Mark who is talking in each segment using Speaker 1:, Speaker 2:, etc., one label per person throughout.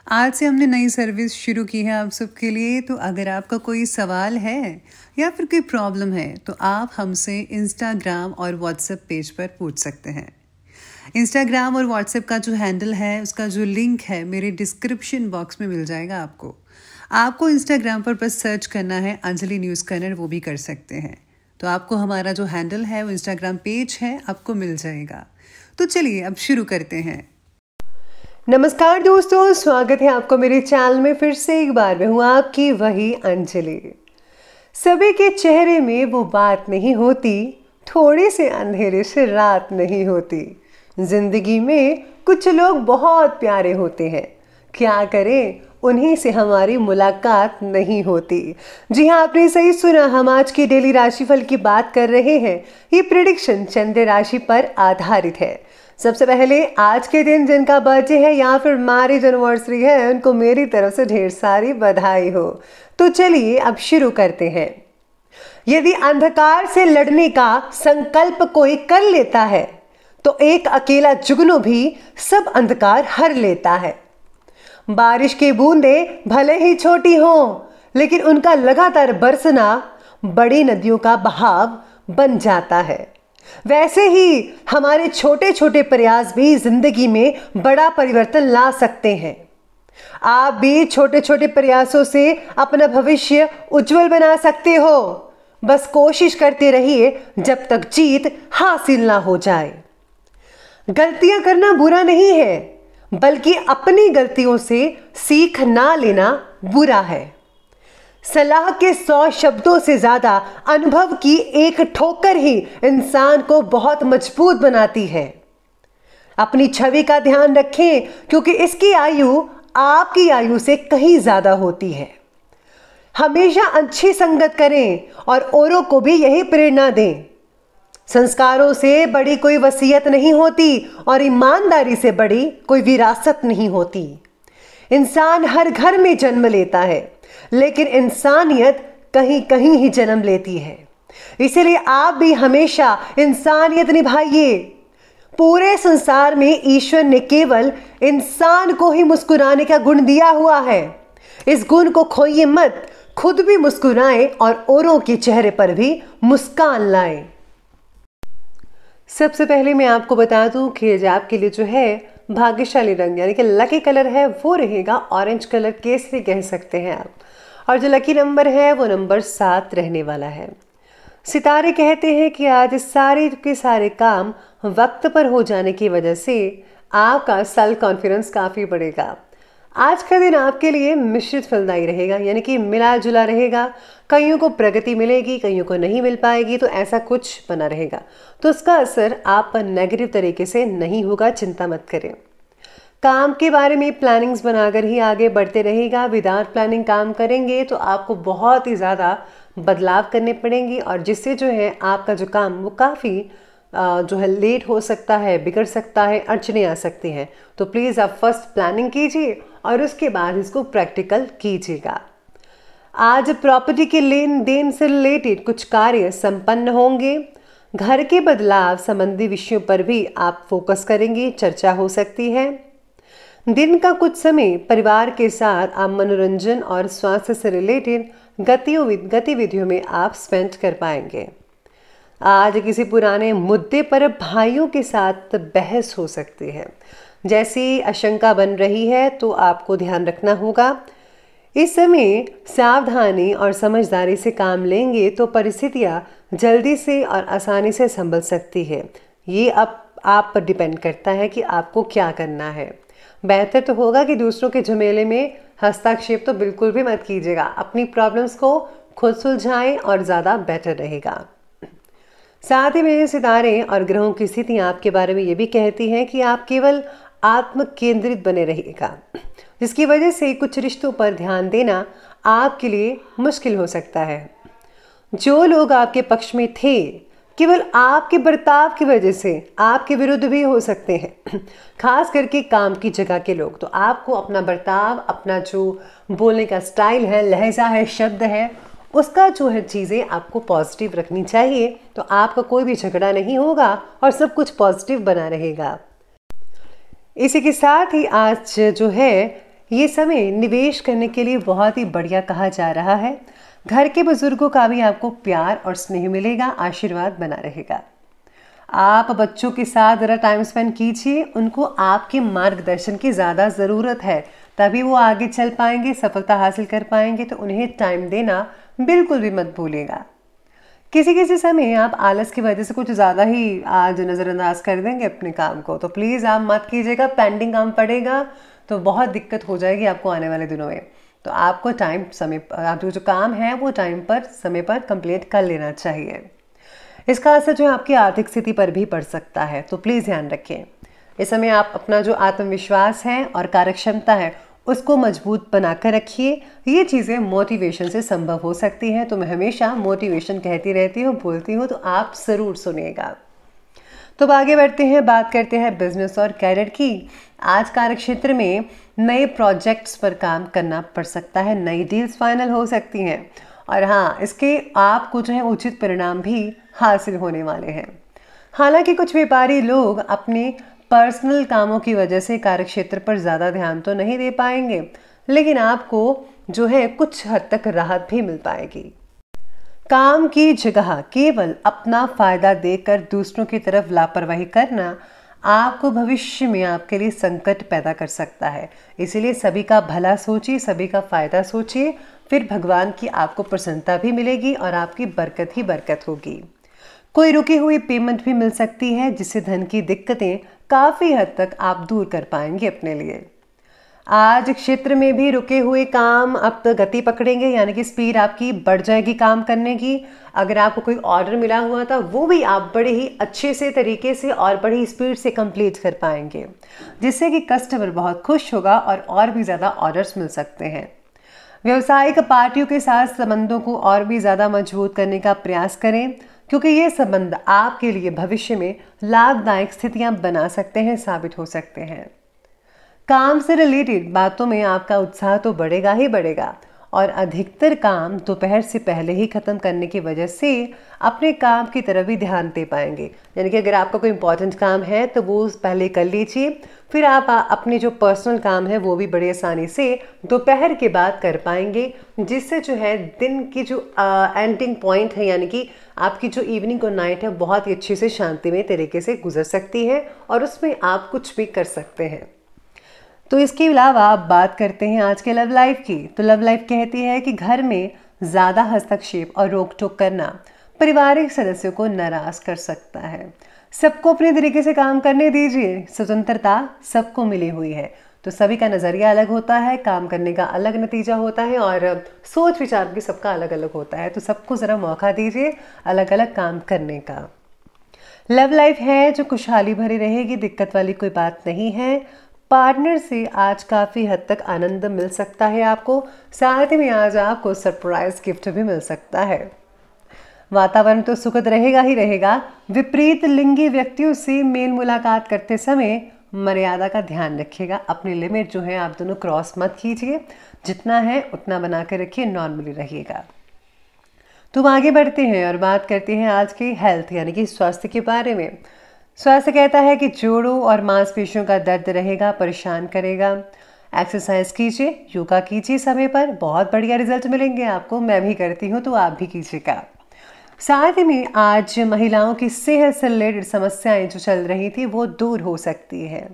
Speaker 1: आज से हमने नई सर्विस शुरू की है आप सबके लिए। तो अगर आपका कोई सवाल है या फिर कोई प्रॉब्लम है तो आप हमसे इंस्टाग्राम और व्हाट्सएप पेज पर पूछ सकते हैं। इंस्टाग्राम और व्हाट्सएप का जो हैंडल है उसका जो लिंक है मेरे डिस्क्रिप्शन बॉक्स में मिल जाएगा। आपको इंस्टाग्राम पर बस सर्च करना है अंजलि न्यूज़ कन्नड़, वो भी कर सकते हैं। तो आपको हमारा जो हैंडल है वो इंस्टाग्राम पेज है, आपको मिल जाएगा। तो चलिए अब शुरू करते हैं।
Speaker 2: नमस्कार दोस्तों, स्वागत है आपको मेरे चैनल में फिर से एक बार। मैं हूँ आपकी वही अंजलि। सभी के चेहरे में वो बात नहीं होती, थोड़े से अंधेरे से रात नहीं होती। जिंदगी में कुछ लोग बहुत प्यारे होते हैं, क्या करें उन्हीं से हमारी मुलाकात नहीं होती। जी हाँ, आपने सही सुना, हम आज की डेली राशिफल की बात कर रहे हैं। ये प्रेडिक्शन चंद्र राशि पर आधारित है। सबसे पहले आज के दिन जिनका बर्थडे है या फिर मैरिज एनिवर्सरी है, उनको मेरी तरफ से ढेर सारी बधाई हो। तो चलिए अब शुरू करते हैं। यदि अंधकार से लड़ने का संकल्प कोई कर लेता है तो एक अकेला जुगनू भी सब अंधकार हर लेता है। बारिश की बूंदें भले ही छोटी हों, लेकिन उनका लगातार बरसना बड़ी नदियों का बहाव बन जाता है। वैसे ही हमारे छोटे छोटे प्रयास भी जिंदगी में बड़ा परिवर्तन ला सकते हैं। आप भी छोटे छोटे प्रयासों से अपना भविष्य उज्जवल बना सकते हो। बस कोशिश करते रहिए जब तक जीत हासिल ना हो जाए। गलतियां करना बुरा नहीं है, बल्कि अपनी गलतियों से सीख ना लेना बुरा है। सलाह के 100 शब्दों से ज्यादा अनुभव की एक ठोकर ही इंसान को बहुत मजबूत बनाती है। अपनी छवि का ध्यान रखें, क्योंकि इसकी आयु आपकी आयु से कहीं ज्यादा होती है। हमेशा अच्छी संगत करें और औरों को भी यही प्रेरणा दें। संस्कारों से बड़ी कोई वसीयत नहीं होती और ईमानदारी से बड़ी कोई विरासत नहीं होती। इंसान हर घर में जन्म लेता है, लेकिन इंसानियत कहीं कहीं ही जन्म लेती है। इसलिए आप भी हमेशा इंसानियत निभाइए। पूरे संसार में ईश्वर ने केवल इंसान को ही मुस्कुराने का गुण दिया हुआ है। इस गुण को खोइए मत, खुद भी मुस्कुराएं और औरों के चेहरे पर भी मुस्कान लाएं। सबसे पहले मैं आपको बता दूं कि आज आपके लिए जो है भाग्यशाली रंग यानी कि लकी कलर है वो रहेगा ऑरेंज कलर, केसरी कह सकते हैं आप। और जो लकी नंबर है वो नंबर 7 रहने वाला है। सितारे कहते हैं कि आज सारे के सारे काम वक्त पर हो जाने की वजह से आपका सेल्फ कॉन्फिडेंस काफ़ी बढ़ेगा। आज का दिन आपके लिए मिश्रित फलदायी रहेगा, यानी कि मिला जुला रहेगा। कईयों को प्रगति मिलेगी, कईयों को नहीं मिल पाएगी, तो ऐसा कुछ बना रहेगा। तो उसका असर आप पर नेगेटिव तरीके से नहीं होगा, चिंता मत करें। काम के बारे में प्लानिंग्स बनाकर ही आगे बढ़ते रहेगा। विदाउट प्लानिंग काम करेंगे तो आपको बहुत ही ज़्यादा बदलाव करने पड़ेंगे, और जिससे जो है आपका जो काम वो काफ़ी जो है लेट हो सकता है, बिगड़ सकता है, अड़चने आ सकती हैं। तो प्लीज़ आप फर्स्ट प्लानिंग कीजिए और उसके बाद इसको प्रैक्टिकल कीजिएगा। आज प्रॉपर्टी के लेन देन से रिलेटेड कुछ कार्य संपन्न होंगे। घर के बदलाव संबंधी विषयों पर भी आप फोकस करेंगे, चर्चा हो सकती है। दिन का कुछ समय परिवार के साथ आप मनोरंजन और स्वास्थ्य से रिलेटेड गतिविधियों में आप स्पेंड कर पाएंगे। आज किसी पुराने मुद्दे पर भाइयों के साथ बहस हो सकती है। जैसी आशंका बन रही है तो आपको ध्यान रखना होगा। इस समय सावधानी और समझदारी से काम लेंगे तो परिस्थितियां जल्दी से और आसानी से संभल सकती है। ये अब आप पर डिपेंड करता है कि आपको क्या करना है। बेहतर तो होगा कि दूसरों के झमेले में हस्तक्षेप तो बिल्कुल भी मत कीजिएगा। अपनी प्रॉब्लम्स को खुद सुलझाएं और ज़्यादा बेटर रहेगा। साथ ही में सितारे और ग्रहों की स्थितियाँ आपके बारे में ये भी कहती हैं कि आप केवल आत्म केंद्रित बने रहिएगा, जिसकी वजह से कुछ रिश्तों पर ध्यान देना आपके लिए मुश्किल हो सकता है। जो लोग आपके पक्ष में थे केवल आपके बर्ताव की वजह से आपके विरुद्ध भी हो सकते हैं, खास करके काम की जगह के लोग। तो आपको अपना बर्ताव, अपना जो बोलने का स्टाइल है, लहजा है, शब्द है, उसका जो है चीज़ें आपको पॉजिटिव रखनी चाहिए। तो आपका कोई भी झगड़ा नहीं होगा और सब कुछ पॉजिटिव बना रहेगा। इसी के साथ ही आज जो है ये समय निवेश करने के लिए बहुत ही बढ़िया कहा जा रहा है। घर के बुजुर्गों का भी आपको प्यार और स्नेह मिलेगा, आशीर्वाद बना रहेगा। आप बच्चों के साथ ज़रा टाइम स्पेंड कीजिए, उनको आपके मार्गदर्शन की ज़्यादा ज़रूरत है, तभी वो आगे चल पाएंगे, सफलता हासिल कर पाएंगे। तो उन्हें टाइम देना बिल्कुल भी मत भूलिएगा। किसी किसी समय आप आलस की वजह से कुछ ज़्यादा ही आज नज़रअंदाज कर देंगे अपने काम को, तो प्लीज़ आप मत कीजिएगा। पेंडिंग काम पड़ेगा तो बहुत दिक्कत हो जाएगी आपको आने वाले दिनों में। तो आपको टाइम समय आप जो काम है वो टाइम पर समय पर कंप्लीट कर लेना चाहिए। इसका असर जो है आपकी आर्थिक स्थिति पर भी पड़ सकता है, तो प्लीज़ ध्यान रखें। इस समय आप अपना जो आत्मविश्वास है और कार्यक्षमता है उसको मजबूत बनाकर रखिए। ये चीज़ें मोटिवेशन से संभव हो सकती हैं। तो मैं हमेशा मोटिवेशन कहती रहती हूँ, बोलती हूँ, तो आप ज़रूर सुनिएगा। तो आगे बढ़ते हैं, बात करते हैं बिजनेस और कैरियर की। आज कार्यक्षेत्र में नए प्रोजेक्ट्स पर काम करना पड़ सकता है, नई डील्स फाइनल हो सकती हैं और हाँ, इसके आपको जो है उचित परिणाम भी हासिल होने वाले हैं। हालांकि कुछ व्यापारी लोग अपने पर्सनल कामों की वजह से कार्यक्षेत्र पर ज़्यादा ध्यान तो नहीं दे पाएंगे, लेकिन आपको जो है कुछ हद तक राहत भी मिल पाएगी। काम की जगह केवल अपना फायदा देकर दूसरों की तरफ लापरवाही करना आपको भविष्य में आपके लिए संकट पैदा कर सकता है। इसीलिए सभी का भला सोचिए, सभी का फायदा सोचिए, फिर भगवान की आपको प्रसन्नता भी मिलेगी और आपकी बरकत ही बरकत होगी। कोई रुकी हुई पेमेंट भी मिल सकती है, जिससे धन की दिक्कतें काफ़ी हद तक आप दूर कर पाएंगे अपने लिए। आज क्षेत्र में भी रुके हुए काम अब तो गति पकड़ेंगे, यानी कि स्पीड आपकी बढ़ जाएगी काम करने की। अगर आपको कोई ऑर्डर मिला हुआ था वो भी आप बड़े ही अच्छे से तरीके से और बड़ी स्पीड से कंप्लीट कर पाएंगे, जिससे कि कस्टमर बहुत खुश होगा और भी ज़्यादा ऑर्डर्स मिल सकते हैं। व्यावसायिक पार्टियों के साथ संबंधों को और भी ज़्यादा मजबूत करने का प्रयास करें, क्योंकि ये संबंध आपके लिए भविष्य में लाभदायक स्थितियां बना सकते हैं, साबित हो सकते हैं। काम से रिलेटेड बातों में आपका उत्साह तो बढ़ेगा ही बढ़ेगा और अधिकतर काम दोपहर से पहले ही खत्म करने की वजह से अपने काम की तरफ भी ध्यान दे पाएंगे। यानी कि अगर आपका कोई इंपॉर्टेंट काम है तो वो पहले कर लीजिए, फिर आप अपने जो पर्सनल काम है वो भी बड़ी आसानी से दोपहर के बाद कर पाएंगे, जिससे जो है दिन की जो एंडिंग पॉइंट है, यानी कि आपकी जो इवनिंग और नाइट है, बहुत ही अच्छे से शांतिमय तरीके से गुजर सकती है और उसमें आप कुछ भी कर सकते हैं। तो इसके अलावा आप बात करते हैं आज के लव लाइफ की। तो लव लाइफ कहती है कि घर में ज़्यादा हस्तक्षेप और रोक टोक करना पारिवारिक सदस्यों को नाराज कर सकता है। सबको अपने तरीके से काम करने दीजिए, स्वतंत्रता सबको मिली हुई है। तो सभी का नज़रिया अलग होता है, काम करने का अलग नतीजा होता है और सोच विचार भी सबका अलग अलग होता है। तो सबको ज़रा मौका दीजिए अलग अलग काम करने का। लव लाइफ है जो खुशहाली भरी रहेगी, दिक्कत वाली कोई बात नहीं है। पार्टनर से आज काफ़ी हद तक आनंद मिल सकता है आपको, साथ ही में आज आपको सरप्राइज गिफ्ट भी मिल सकता है। वातावरण तो सुखद रहेगा ही रहेगा। विपरीत लिंगी व्यक्तियों से मेल मुलाकात करते समय मर्यादा का ध्यान रखिएगा। अपनी लिमिट जो है आप दोनों क्रॉस मत कीजिए, जितना है उतना बना कर रखिए, नॉर्मली रहिएगा। तो आगे बढ़ते हैं और बात करते हैं आज की हेल्थ यानी कि स्वास्थ्य के बारे में। स्वास्थ्य कहता है कि जोड़ों और मांसपेशियों का दर्द रहेगा, परेशान करेगा। एक्सरसाइज कीजिए, योगा कीजिए समय पर, बहुत बढ़िया रिजल्ट मिलेंगे आपको। मैं भी करती हूँ तो आप भी कीजिएगा। साथ ही में आज महिलाओं की सेहत से रिलेटेड समस्याएं जो चल रही थी वो दूर हो सकती है।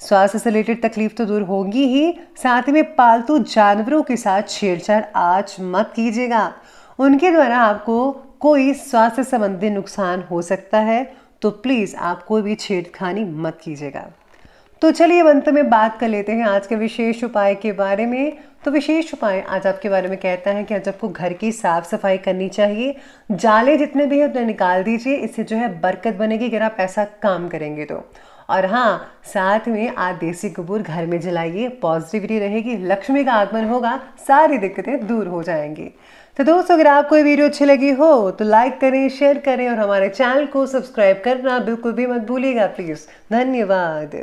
Speaker 2: स्वास्थ्य से रिलेटेड तकलीफ तो दूर होगी ही, साथ ही में पालतू जानवरों के साथ छेड़छाड़ आज मत कीजिएगा। उनके द्वारा आपको कोई स्वास्थ्य संबंधी नुकसान हो सकता है, तो प्लीज़ आप कोई भी छेड़खानी मत कीजिएगा। तो चलिए अंत में बात कर लेते हैं आज के विशेष उपाय के बारे में। तो विशेष उपाय आज आपके बारे में कहता है कि आज आपको घर की साफ सफाई करनी चाहिए। जाले जितने भी हैं उतने निकाल दीजिए, इससे जो है बरकत बनेगी अगर आप ऐसा काम करेंगे तो। और हाँ, साथ में आज देसी कपूर घर में जलाइए, पॉजिटिविटी रहेगी, लक्ष्मी का आगमन होगा, सारी दिक्कतें दूर हो जाएंगी। तो दोस्तों, अगर आपको ये वीडियो अच्छी लगी हो तो लाइक करें, शेयर करें और हमारे चैनल को सब्सक्राइब करना बिल्कुल भी मत भूलिएगा प्लीज़। धन्यवाद।